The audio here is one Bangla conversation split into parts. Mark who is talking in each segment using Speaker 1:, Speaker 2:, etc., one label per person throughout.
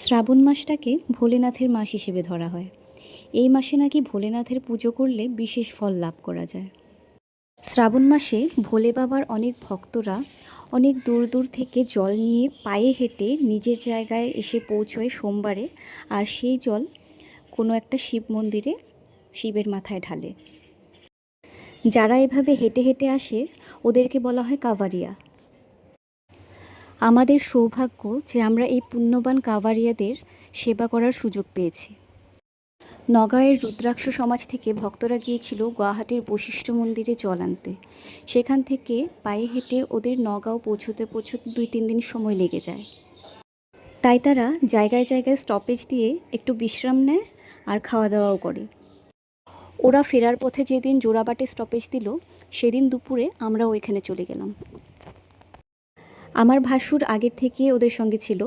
Speaker 1: শ্রাবণ মাসটাকে ভোলেনাথের মাস হিসেবে ধরা হয়। এই মাসে নাকি ভোলেনাথের পুজো করলে বিশেষ ফল লাভ করা যায়। শ্রাবণ মাসে ভোলে বাবার অনেক ভক্তরা অনেক দূর দূর থেকে জল নিয়ে পায়ে হেঁটে নিজের জায়গায় এসে পৌঁছয় সোমবারে, আর সেই জল কোনো একটা শিব মন্দিরে শিবের মাথায় ঢালে। যারা এভাবে হেঁটে হেঁটে আসে ওদেরকে বলা হয় কাভারিয়া। আমাদের সৌভাগ্য যে আমরা এই পুণ্যবান কাভারিয়াদের সেবা করার সুযোগ পেয়েছি। নগাঁয়ের রুদ্রাক্ষ সমাজ থেকে ভক্তরা গিয়েছিল গুয়াহাটির বশিষ্ঠ মন্দিরে জল আনতে। সেখান থেকে পায়ে হেঁটে ওদের নগাঁও পৌঁছতে 2-3 দিন সময় লেগে যায়। তাই তারা জায়গায় জায়গায় স্টপেজ দিয়ে একটু বিশ্রাম নেয় আর খাওয়া দাওয়াও করে। ওরা ফেরার পথে যেদিন জোড়াবাটে স্টপেজ দিল সেদিন দুপুরে আমরা ওইখানে চলে গেলাম। আমার ভাসুর আগের থেকে ওদের সঙ্গে ছিল,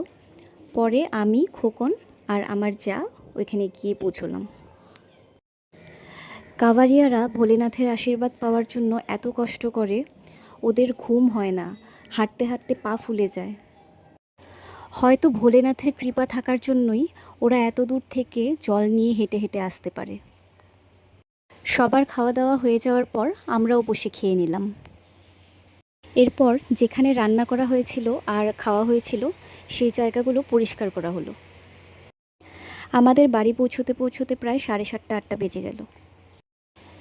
Speaker 1: পরে আমি, খোকন আর আমার যা ওইখানে গিয়ে পৌঁছলাম। কাভারিয়ারা ভোলেনাথের আশীর্বাদ পাওয়ার জন্য এত কষ্ট করে, ওদের ঘুম হয় না, হাঁটতে হাঁটতে পা ফুলে যায়। হয়তো ভোলেনাথের কৃপা থাকার জন্যই ওরা এত দূর থেকে জল নিয়ে হেঁটে হেঁটে আসতে পারে। সবার খাওয়া দাওয়া হয়ে যাওয়ার পর আমরাও বসে খেয়ে নিলাম। এরপর যেখানে রান্না করা হয়েছিল আর খাওয়া হয়েছিল সেই জায়গাগুলো পরিষ্কার করা হলো। আমাদের বাড়ি পৌঁছতে পৌঁছতে প্রায় 7:30-8টা বেজে গেল।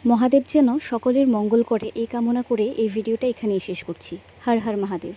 Speaker 1: মহাদেব যেন সকলের মঙ্গল করে এই কামনা করে এই ভিডিওটা এখানেই শেষ করছি। হর হর মহাদেব।